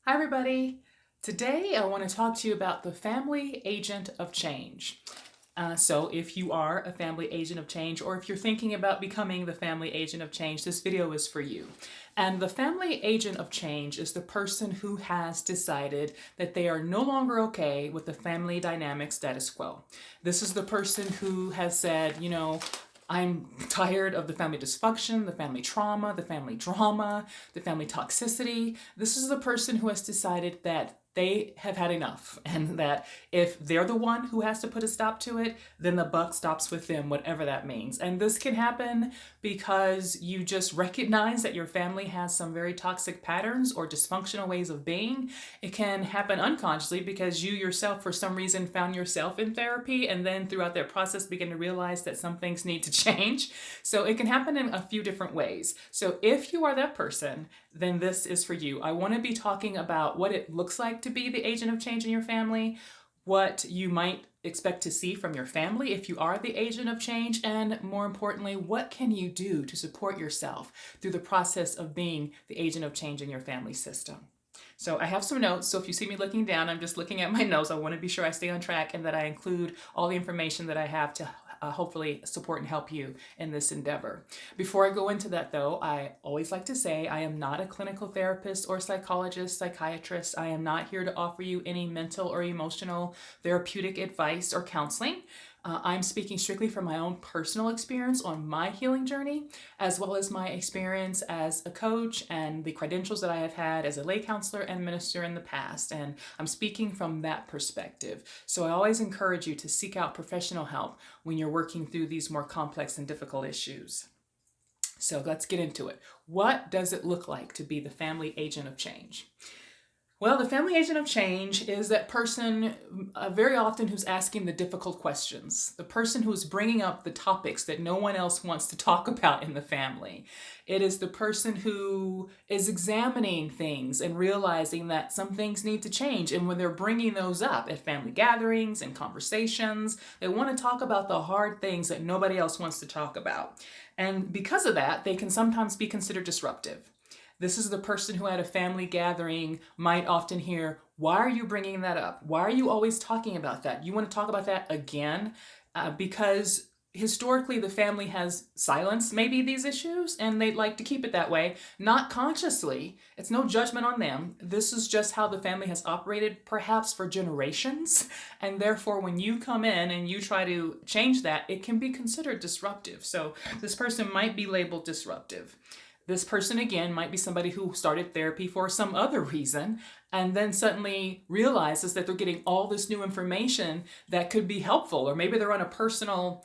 Hi, everybody. Today, I want to talk to you about the family agent of change. So, if you are a family agent of change, or if you're thinking about becoming the family agent of change, this video is for you. And the family agent of change is the person who has decided that they are no longer okay with the family dynamic status quo. This is the person who has said, I'm tired of the family dysfunction, the family trauma, the family drama, the family toxicity. This is the person who has decided that they have had enough and that if they're the one who has to put a stop to it, then the buck stops with them, whatever that means. And this can happen because you just recognize that your family has some very toxic patterns or dysfunctional ways of being. It can happen unconsciously because you yourself, for some reason, found yourself in therapy and then throughout that process begin to realize that some things need to change. So it can happen in a few different ways. So if you are that person, then this is for you. I want to be talking about what it looks like to be the agent of change in your family, what you might expect to see from your family if you are the agent of change, and more importantly, what can you do to support yourself through the process of being the agent of change in your family system. So I have some notes, so if you see me looking down, I'm just looking at my notes. I want to be sure I stay on track and that I include all the information that I have to hopefully support and help you in this endeavor. Before I go into that though, I always like to say I am not a clinical therapist or psychologist, psychiatrist. I am not here to offer you any mental or emotional therapeutic advice or counseling. I'm speaking strictly from my own personal experience on my healing journey, as well as my experience as a coach and the credentials that I have had as a lay counselor and minister in the past. And I'm speaking from that perspective. So I always encourage you to seek out professional help when you're working through these more complex and difficult issues. So let's get into it. What does it look like to be the family agent of change? Well, the family agent of change is that person very often who's asking the difficult questions, the person who's bringing up the topics that no one else wants to talk about in the family. It is the person who is examining things and realizing that some things need to change. And when they're bringing those up at family gatherings and conversations, they want to talk about the hard things that nobody else wants to talk about. And because of that, they can sometimes be considered disruptive. This is the person who at a family gathering might often hear, why are you bringing that up? Why are you always talking about that? You want to talk about that again? Because historically the family has silenced maybe these issues and they'd like to keep it that way, not consciously. It's no judgment on them. This is just how the family has operated perhaps for generations. And therefore when you come in and you try to change that, it can be considered disruptive. So this person might be labeled disruptive. This person, again, might be somebody who started therapy for some other reason and then suddenly realizes that they're getting all this new information that could be helpful, or maybe they're on a personal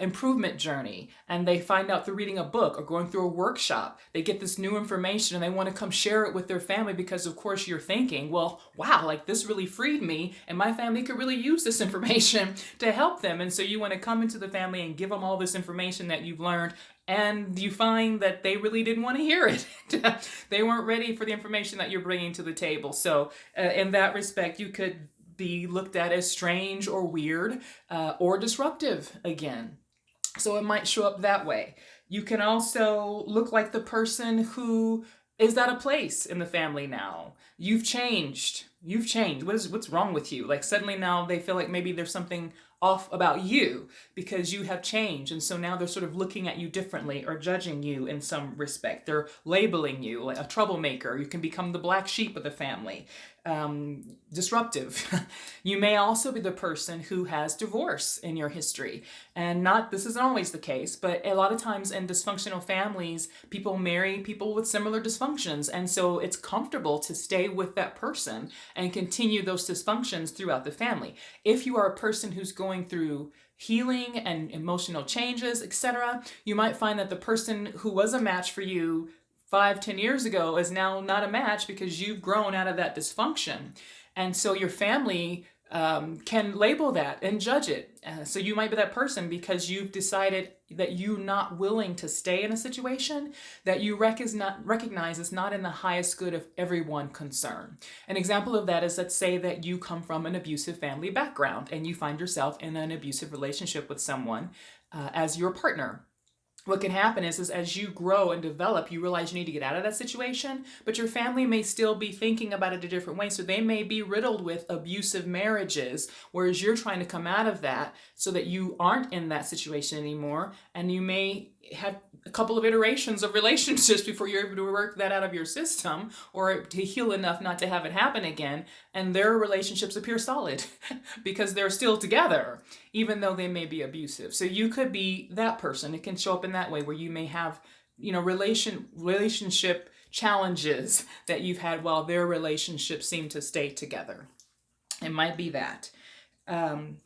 improvement journey and they find out through reading a book or going through a workshop, they get this new information and they want to come share it with their family because of course you're thinking, well, wow, like this really freed me and my family could really use this information to help them. And so you want to come into the family and give them all this information that you've learned, and you find that they really didn't want to hear it. They weren't ready for the information that you're bringing to the table. So in that respect, you could be looked at as strange or weird or disruptive again. So it might show up that way. You can also look like the person who is at a place in the family now. You've changed. You've changed. What's wrong with you? Like suddenly now they feel like maybe there's something off about you because you have changed. And so now they're sort of looking at you differently or judging you in some respect. They're labeling you like a troublemaker. You can become the black sheep of the family. Disruptive. You may also be the person who has divorce in your history. And this isn't always the case, but a lot of times in dysfunctional families, people marry people with similar dysfunctions. And so it's comfortable to stay with that person and continue those dysfunctions throughout the family. If you are a person who's going through healing and emotional changes, etc., you might find that the person who was a match for you 5-10 years ago is now not a match because you've grown out of that dysfunction. And so your family can label that and judge it. So you might be that person because you've decided that you're not willing to stay in a situation that you recognize is not in the highest good of everyone concerned. An example of that is, let's say that you come from an abusive family background and you find yourself in an abusive relationship with someone as your partner. what can happen is as you grow and develop, you realize you need to get out of that situation, but your family may still be thinking about it a different way. So they may be riddled with abusive marriages, whereas you're trying to come out of that so that you aren't in that situation anymore. And you may have a couple of iterations of relationships before you're able to work that out of your system or to heal enough not to have it happen again. And their relationships appear solid because they're still together, even though they may be abusive. So you could be that person. It can show up in that way where you may have, relationship challenges that you've had while their relationships seem to stay together. It might be that.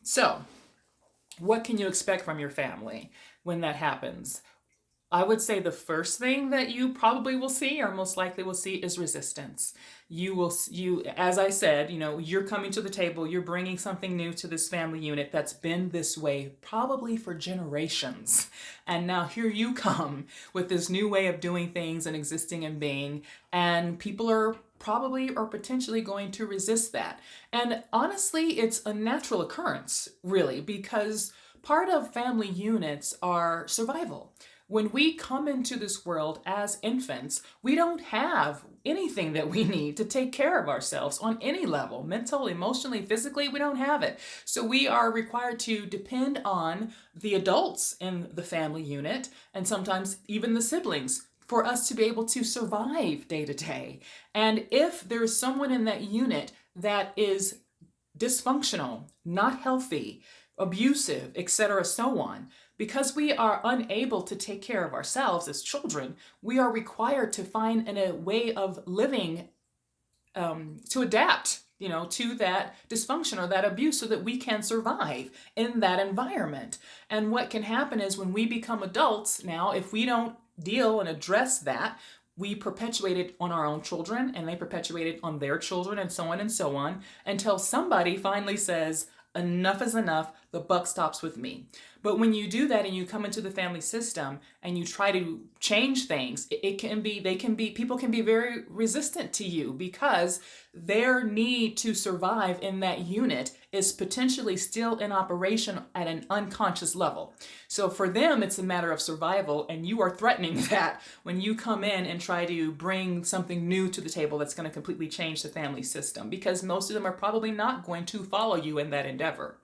So what can you expect from your family when that happens? I would say the first thing that you probably will see or most likely will see is resistance. As I said, you're coming to the table, you're bringing something new to this family unit that's been this way probably for generations. And now here you come with this new way of doing things and existing and being, and people are probably or potentially going to resist that. And honestly, it's a natural occurrence, really, because part of family units are survival. When we come into this world as infants, we don't have anything that we need to take care of ourselves on any level, mental, emotionally, physically, we don't have it. So we are required to depend on the adults in the family unit and sometimes even the siblings for us to be able to survive day to day. And if there is someone in that unit that is dysfunctional, not healthy, abusive, etc., so on, because we are unable to take care of ourselves as children, we are required to find a way of living to adapt, to that dysfunction or that abuse so that we can survive in that environment. And what can happen is when we become adults now, if we don't deal and address that, we perpetuate it on our own children and they perpetuate it on their children and so on until somebody finally says, enough is enough, the buck stops with me. But when you do that and you come into the family system and you try to change things, people can be very resistant to you because their need to survive in that unit is potentially still in operation at an unconscious level. So for them, it's a matter of survival, and you are threatening that when you come in and try to bring something new to the table that's going to completely change the family system, because most of them are probably not going to follow you in that endeavor.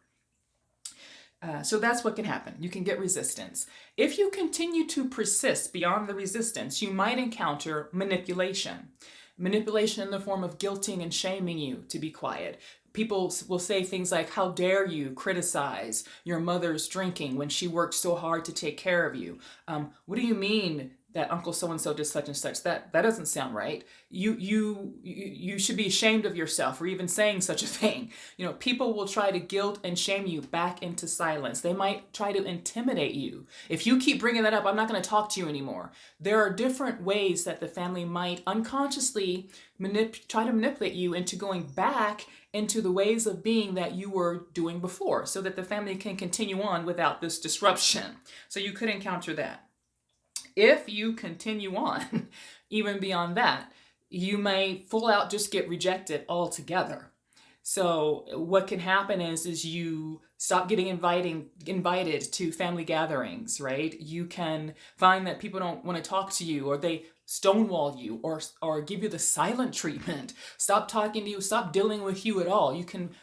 So that's what can happen. You can get resistance. If you continue to persist beyond the resistance, you might encounter manipulation. Manipulation in the form of guilting and shaming you to be quiet. People will say things like, how dare you criticize your mother's drinking when she worked so hard to take care of you? What do you mean that Uncle so-and-so did such and such? That doesn't sound right. You should be ashamed of yourself for even saying such a thing. People will try to guilt and shame you back into silence. They might try to intimidate you. If you keep bringing that up, I'm not going to talk to you anymore. There are different ways that the family might unconsciously try to manipulate you into going back into the ways of being that you were doing before so that the family can continue on without this disruption. So you could encounter that. If you continue on, even beyond that, you may full out just get rejected altogether. So what can happen is you stop getting invited to family gatherings, right? You can find that people don't want to talk to you, or they stonewall you, or give you the silent treatment, stop talking to you, stop dealing with you at all. You can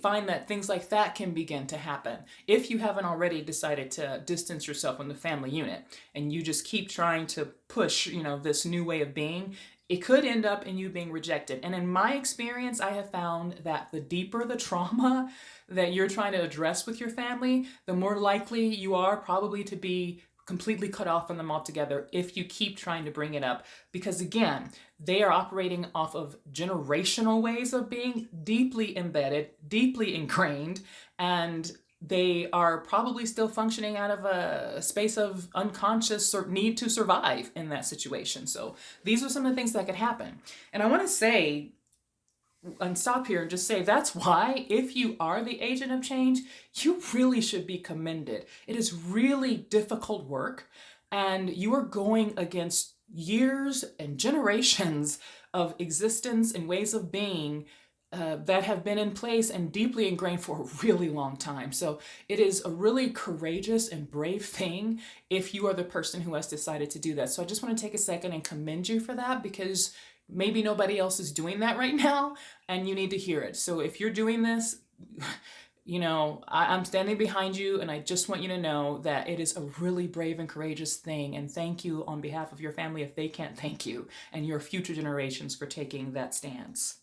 find that things like that can begin to happen if you haven't already decided to distance yourself from the family unit and you just keep trying to push, this new way of being. It could end up in you being rejected. And in my experience, I have found that the deeper the trauma that you're trying to address with your family, the more likely you are probably to be completely cut off from them altogether if you keep trying to bring it up. Because again, they are operating off of generational ways of being, deeply embedded, deeply ingrained, and they are probably still functioning out of a space of unconscious or need to survive in that situation. So these are some of the things that could happen. And I want to say, and stop here and just say, that's why if you are the agent of change, you really should be commended. It is really difficult work, and you are going against years and generations of existence and ways of being that have been in place and deeply ingrained for a really long time. So it is a really courageous and brave thing if you are the person who has decided to do that. So I just want to take a second and commend you for that, because maybe nobody else is doing that right now and you need to hear it. So if you're doing this, I'm standing behind you, and I just want you to know that it is a really brave and courageous thing. And thank you on behalf of your family if they can't thank you, and your future generations for taking that stance.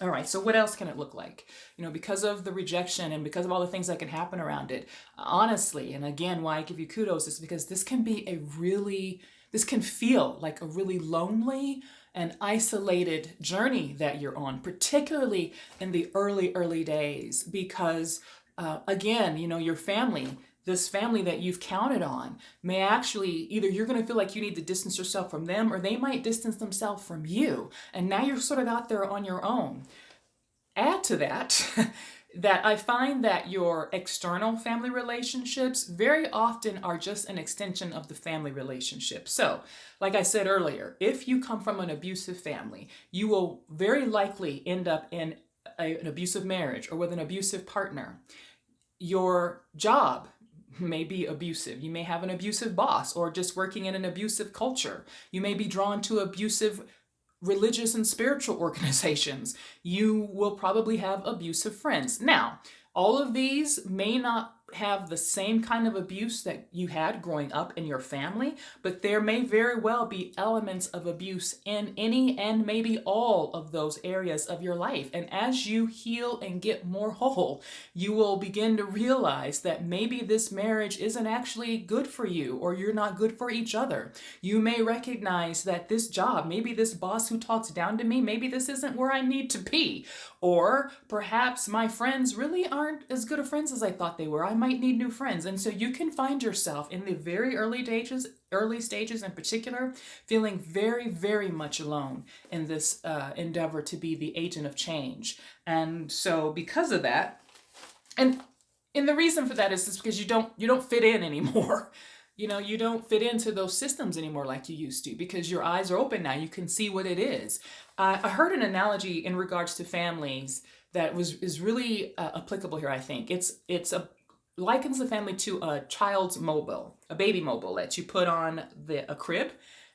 All right, so what else can it look like? Because of the rejection and because of all the things that can happen around it, honestly, and again, why I give you kudos is because this can feel like a really lonely and isolated journey that you're on, particularly in the early days, because again, your family, this family that you've counted on, may actually, either you're going to feel like you need to distance yourself from them, or they might distance themselves from you. And now you're sort of out there on your own. Add to that, that I find that your external family relationships very often are just an extension of the family relationship. So, like I said earlier, if you come from an abusive family, you will very likely end up in an abusive marriage or with an abusive partner. Your job may be abusive. You may have an abusive boss, or just working in an abusive culture. You may be drawn to abusive religious and spiritual organizations. You will probably have abusive friends. Now, all of these may not have the same kind of abuse that you had growing up in your family, but there may very well be elements of abuse in any and maybe all of those areas of your life. And as you heal and get more whole, you will begin to realize that maybe this marriage isn't actually good for you, or you're not good for each other. You may recognize that this job, maybe this boss who talks down to me, maybe this isn't where I need to be. Or perhaps my friends really aren't as good of friends as I thought they were. I might need new friends. And so you can find yourself in the very early stages in particular, feeling very, very much alone in this endeavor to be the agent of change. And so because of that, and the reason for that is just because you don't fit in anymore. You don't fit into those systems anymore like you used to, because your eyes are open now. You can see what it is. I heard an analogy in regards to families that is really applicable here. I think likens the family to a child's mobile, a baby mobile that you put on a crib.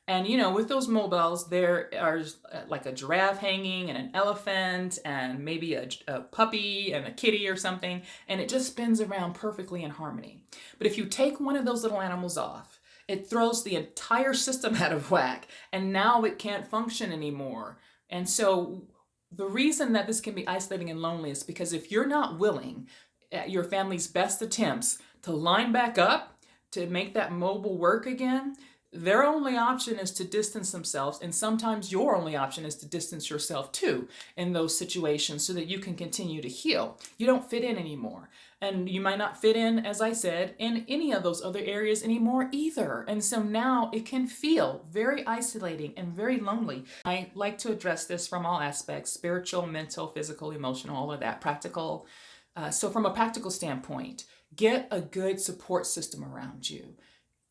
And with those mobiles, there are like a giraffe hanging and an elephant and maybe a puppy and a kitty or something, and it just spins around perfectly in harmony. But if you take one of those little animals off, it throws the entire system out of whack, and now it can't function anymore. And so the reason that this can be isolating and lonely is because if you're not willing, at your family's best attempts, to line back up, to make that mobile work again, their only option is to distance themselves, and sometimes your only option is to distance yourself too in those situations so that you can continue to heal. You don't fit in anymore. And you might not fit in, as I said, in any of those other areas anymore either. And so now it can feel very isolating and very lonely. I like to address this from all aspects: spiritual, mental, physical, emotional, all of that, practical. So from a practical standpoint, get a good support system around you.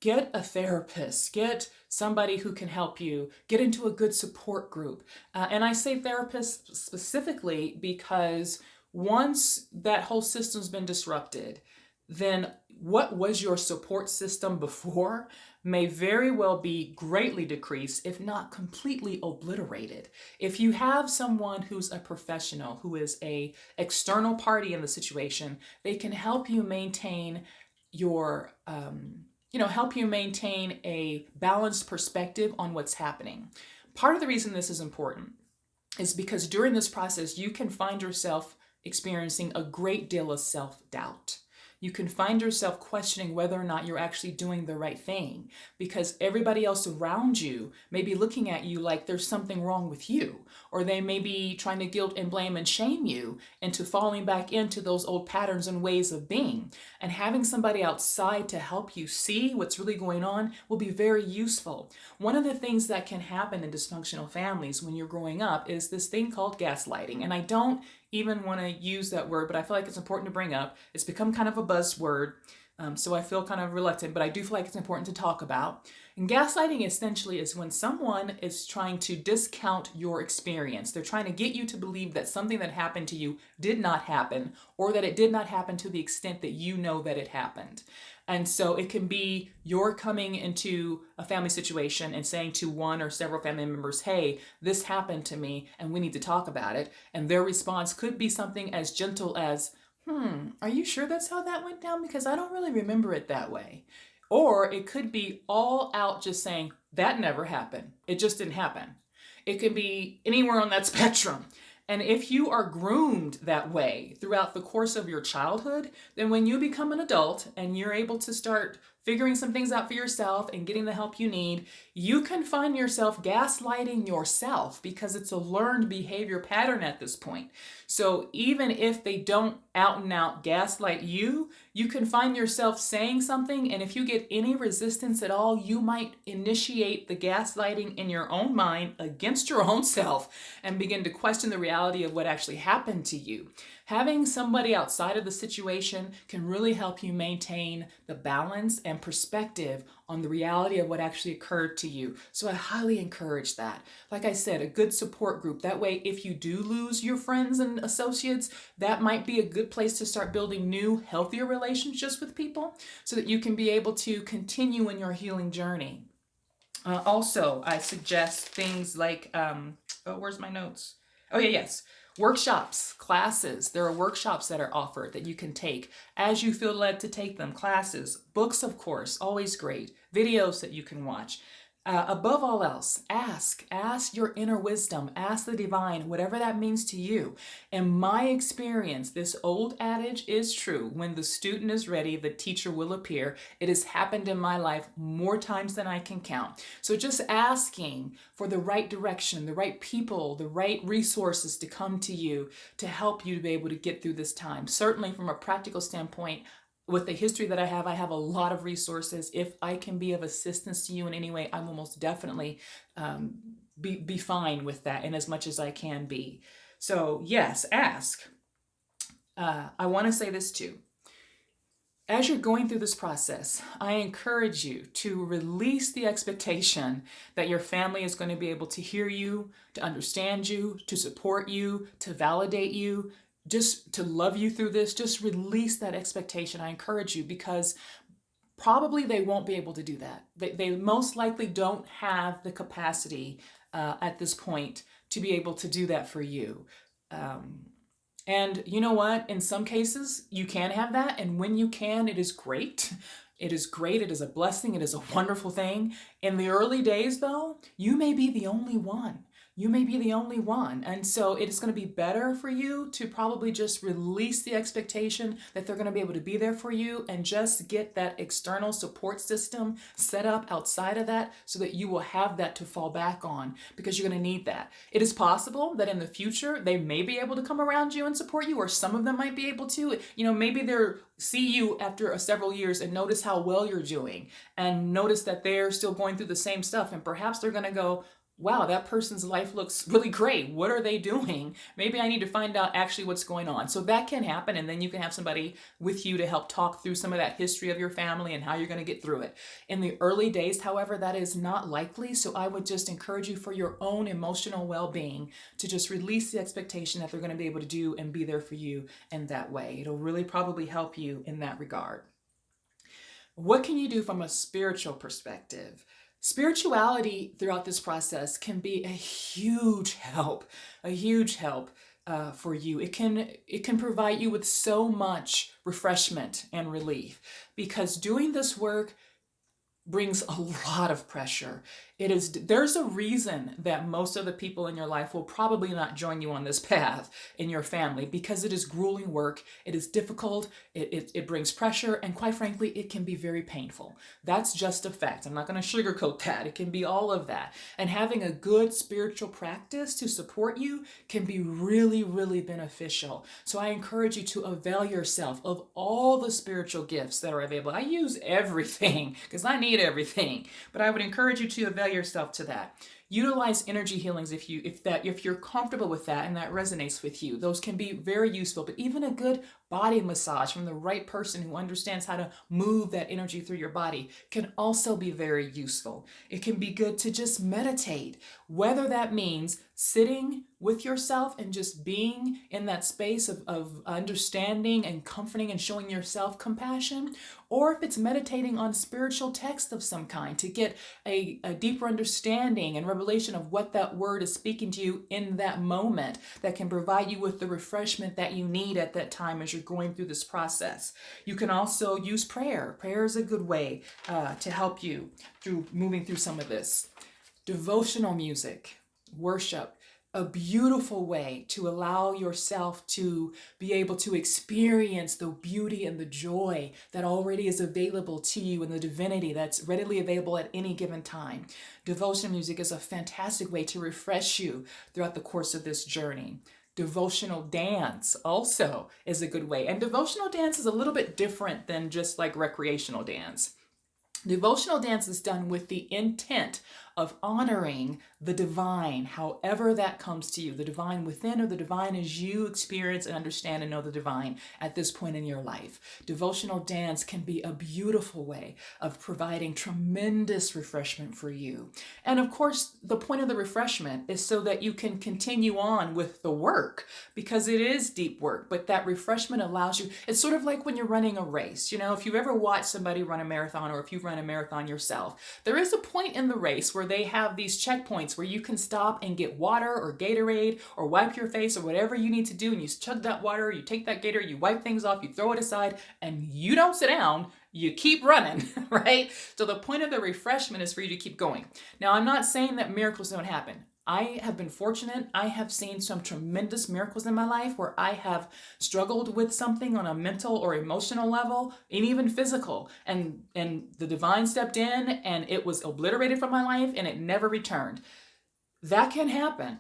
Get a therapist, get somebody who can help you, get into a good support group. And I say therapist specifically because once that whole system's been disrupted, then what was your support system before may very well be greatly decreased, if not completely obliterated. If you have someone who's a professional, who is an external party in the situation, they can help you maintain your help you maintain a balanced perspective on what's happening. Part of the reason this is important is because during this process, you can find yourself experiencing a great deal of self-doubt. You can find yourself questioning whether or not you're actually doing the right thing, because everybody else around you may be looking at you like there's something wrong with you, or they may be trying to guilt and blame and shame you into falling back into those old patterns and ways of being. And having somebody outside to help you see what's really going on will be very useful. One of the things that can happen in dysfunctional families when you're growing up is this thing called gaslighting. And I don't even want to use that word, but I feel like it's important to bring up. It's become kind of a buzzword. So I feel kind of reluctant, but I do feel like it's important to talk about. And gaslighting essentially is when someone is trying to discount your experience. They're trying to get you to believe that something that happened to you did not happen, or that it did not happen to the extent that you know that it happened. And so it can be you're coming into a family situation and saying to one or several family members, hey, this happened to me and we need to talk about it. And their response could be something as gentle as, are you sure that's how that went down? Because I don't really remember it that way. Or it could be all out just saying, that never happened. It just didn't happen. It could be anywhere on that spectrum. And if you are groomed that way throughout the course of your childhood, then when you become an adult and you're able to start figuring some things out for yourself and getting the help you need, you can find yourself gaslighting yourself because it's a learned behavior pattern at this point. So even if they don't out and out gaslight you, you can find yourself saying something, and if you get any resistance at all, you might initiate the gaslighting in your own mind against your own self and begin to question the reality of what actually happened to you. Having somebody outside of the situation can really help you maintain the balance and perspective on the reality of what actually occurred to you. So I highly encourage that. Like I said, a good support group. That way, if you do lose your friends and associates, that might be a good place to start building new, healthier relationships with people so that you can be able to continue in your healing journey. Also, I suggest things like, where's my notes? Oh, yeah, yes. Workshops, classes. There are workshops that are offered that you can take as you feel led to take them. Classes, books, of course, always great. Videos that you can watch. Above all else, ask your inner wisdom, ask the divine, whatever that means to you. In my experience, this old adage is true. When the student is ready, the teacher will appear. It has happened in my life more times than I can count. So just asking for the right direction, the right people, the right resources to come to you to help you to be able to get through this time. Certainly from a practical standpoint, with the history that I have a lot of resources. If I can be of assistance to you in any way, I will most definitely be fine with that in as much as I can be. So yes, ask. I want to say this too. As you're going through this process, I encourage you to release the expectation that your family is going to be able to hear you, to understand you, to support you, to validate you, just to love you through this. Just release that expectation. I encourage you, because probably they won't be able to do that. They most likely don't have the capacity at this point to be able to do that for you. And you know what? In some cases, you can have that. And when you can, it is great. It is great. It is a blessing. It is a wonderful thing. In the early days, though, you may be the only one. You may be the only one. And so it is going to be better for you to probably just release the expectation that they're going to be able to be there for you and just get that external support system set up outside of that so that you will have that to fall back on, because you're going to need that. It is possible that in the future they may be able to come around you and support you, or some of them might be able to. Maybe they're see you after several years and notice how well you're doing and notice that they're still going through the same stuff, and perhaps they're going to go, wow, that person's life looks really great. What are they doing? Maybe I need to find out actually what's going on. So that can happen, and then you can have somebody with you to help talk through some of that history of your family and how you're going to get through it. In the early days, however, that is not likely. So I would just encourage you, for your own emotional well-being, to just release the expectation that they're going to be able to do and be there for you in that way. It'll really probably help you in that regard. What can you do from a spiritual perspective? Spirituality throughout this process can be a huge help for you. It can provide you with so much refreshment and relief, because doing this work brings a lot of pressure. There's a reason that most of the people in your life will probably not join you on this path in your family, because it is grueling work. It is difficult. It brings pressure, and quite frankly, it can be very painful. That's just a fact. I'm not going to sugarcoat that. It can be all of that. And having a good spiritual practice to support you can be really, really beneficial. So I encourage you to avail yourself of all the spiritual gifts that are available. I use everything because I need everything, but I would encourage you to avail yourself to that. Utilize energy healings if you're comfortable with that and that resonates with you. Those can be very useful, but even a good body massage from the right person who understands how to move that energy through your body can also be very useful. It can be good to just meditate, whether that means sitting with yourself and just being in that space of understanding and comforting and showing yourself compassion, or if it's meditating on spiritual text of some kind to get a deeper understanding and revelation of what that word is speaking to you in that moment that can provide you with the refreshment that you need at that time as you're going through this process. You can also use prayer. Prayer is a good way to help you through moving through some of this. Devotional music, worship, a beautiful way to allow yourself to be able to experience the beauty and the joy that already is available to you and the divinity that's readily available at any given time. Devotional music is a fantastic way to refresh you throughout the course of this journey. Devotional dance also is a good way. And devotional dance is a little bit different than just like recreational dance. Devotional dance is done with the intent of honoring the divine, however that comes to you, the divine within or the divine as you experience and understand and know the divine at this point in your life. Devotional dance can be a beautiful way of providing tremendous refreshment for you. And of course, the point of the refreshment is so that you can continue on with the work, because it is deep work, but that refreshment allows you, it's sort of like when you're running a race. You know, if you've ever watched somebody run a marathon, or if you've run a marathon yourself, there is a point in the race where they have these checkpoints where you can stop and get water or Gatorade or wipe your face or whatever you need to do, and you chug that water, you take that Gatorade, you wipe things off, you throw it aside, and you don't sit down, you keep running, right? So the point of the refreshment is for you to keep going. Now, I'm not saying that miracles don't happen. I have been fortunate. I have seen some tremendous miracles in my life where I have struggled with something on a mental or emotional level, and even physical. And the divine stepped in and it was obliterated from my life and it never returned. That can happen.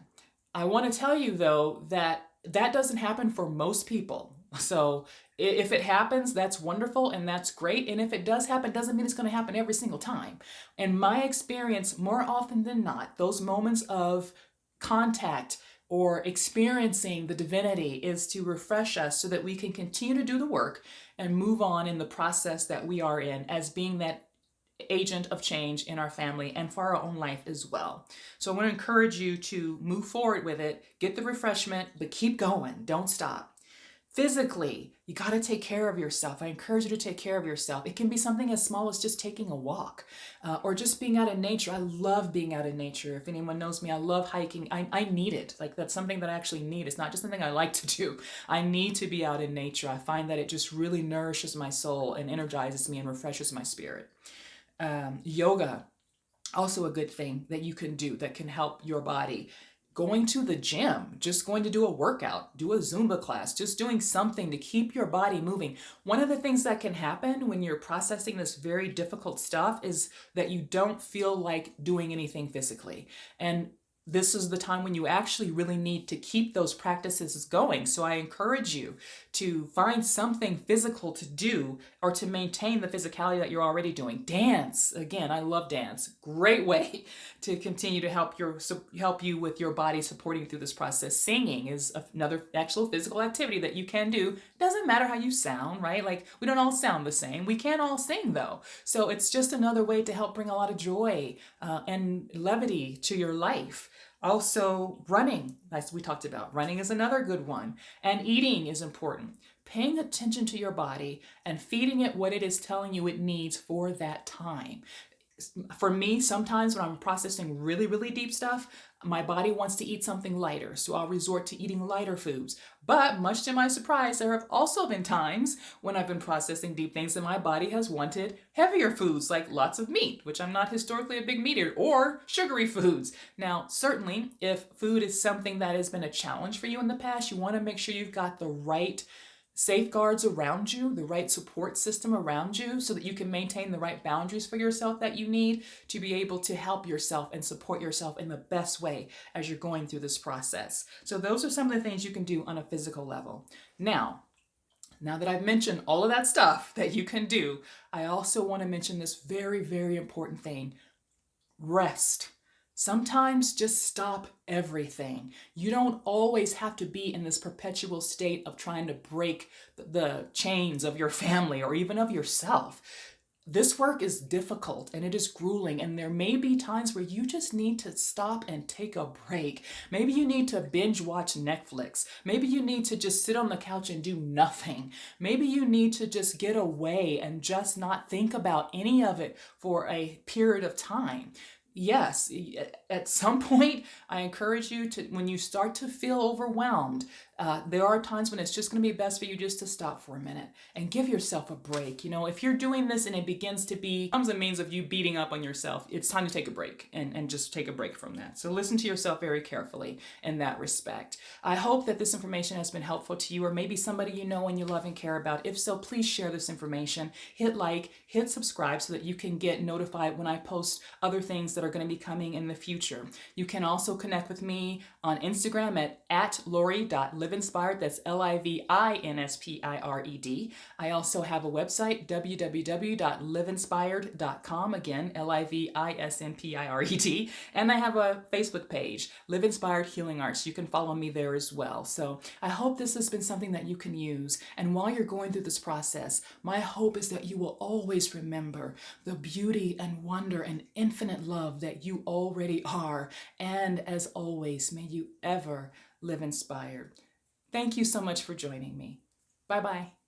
I want to tell you, though, that that doesn't happen for most people. So if it happens, that's wonderful and that's great. And if it does happen, doesn't mean it's going to happen every single time. In my experience, more often than not, those moments of contact or experiencing the divinity is to refresh us so that we can continue to do the work and move on in the process that we are in as being that agent of change in our family and for our own life as well. So I want to encourage you to move forward with it, get the refreshment, but keep going. Don't stop. Physically, you got to take care of yourself. I encourage you to take care of yourself. It can be something as small as just taking a walk or just being out in nature. I love being out in nature. If anyone knows me, I love hiking. I need it. Like, that's something that I actually need. It's not just something I like to do. I need to be out in nature. I find that it just really nourishes my soul and energizes me and refreshes my spirit. Yoga, also a good thing that you can do that can help your body. Going to the gym, just going to do a workout, do a Zumba class, just doing something to keep your body moving. One of the things that can happen when you're processing this very difficult stuff is that you don't feel like doing anything physically. And this is the time when you actually really need to keep those practices going. So I encourage you to find something physical to do or to maintain the physicality that you're already doing. Dance. Again, I love dance. Great way to continue to help you with your body supporting through this process. Singing is another actual physical activity that you can do. Doesn't matter how you sound, right? Like, we don't all sound the same. We can all sing, though. So it's just another way to help bring a lot of joy and levity to your life. Also, running, as we talked about, running is another good one. And eating is important. Paying attention to your body and feeding it what it is telling you it needs for that time. For me, sometimes when I'm processing really, really deep stuff, my body wants to eat something lighter, so I'll resort to eating lighter foods. But much to my surprise, there have also been times when I've been processing deep things and my body has wanted heavier foods, like lots of meat, which I'm not historically a big meat eater, or sugary foods. Now, certainly, if food is something that has been a challenge for you in the past, you want to make sure you've got the right safeguards around you, the right support system around you, so that you can maintain the right boundaries for yourself that you need to be able to help yourself and support yourself in the best way as you're going through this process. So those are some of the things you can do on a physical level. Now that I've mentioned all of that stuff that you can do, I also want to mention this very, very important thing: rest. Sometimes just stop everything. You don't always have to be in this perpetual state of trying to break the chains of your family or even of yourself. This work is difficult and it is grueling, and there may be times where you just need to stop and take a break. Maybe you need to binge watch Netflix. Maybe you need to just sit on the couch and do nothing. Maybe you need to just get away and just not think about any of it for a period of time. Yes, at some point, I encourage you to, when you start to feel overwhelmed, there are times when it's just going to be best for you just to stop for a minute and give yourself a break. You know, if you're doing this and it begins to becomes a means of you beating up on yourself, it's time to take a break and just take a break from that. So listen to yourself very carefully in that respect. I hope that this information has been helpful to you, or maybe somebody you know and you love and care about. If so, please share this information. Hit like, hit subscribe so that you can get notified when I post other things that are going to be coming in the future. You can also connect with me on Instagram at Lori.Livinspired. That's Livinspired. I also have a website, www.livinspired.com. Again, Livinspired. And I have a Facebook page, Livinspired Healing Arts. You can follow me there as well. So I hope this has been something that you can use. And while you're going through this process, my hope is that you will always remember the beauty and wonder and infinite love that you already are. And as always, may you ever live inspired. Thank you so much for joining me. Bye-bye.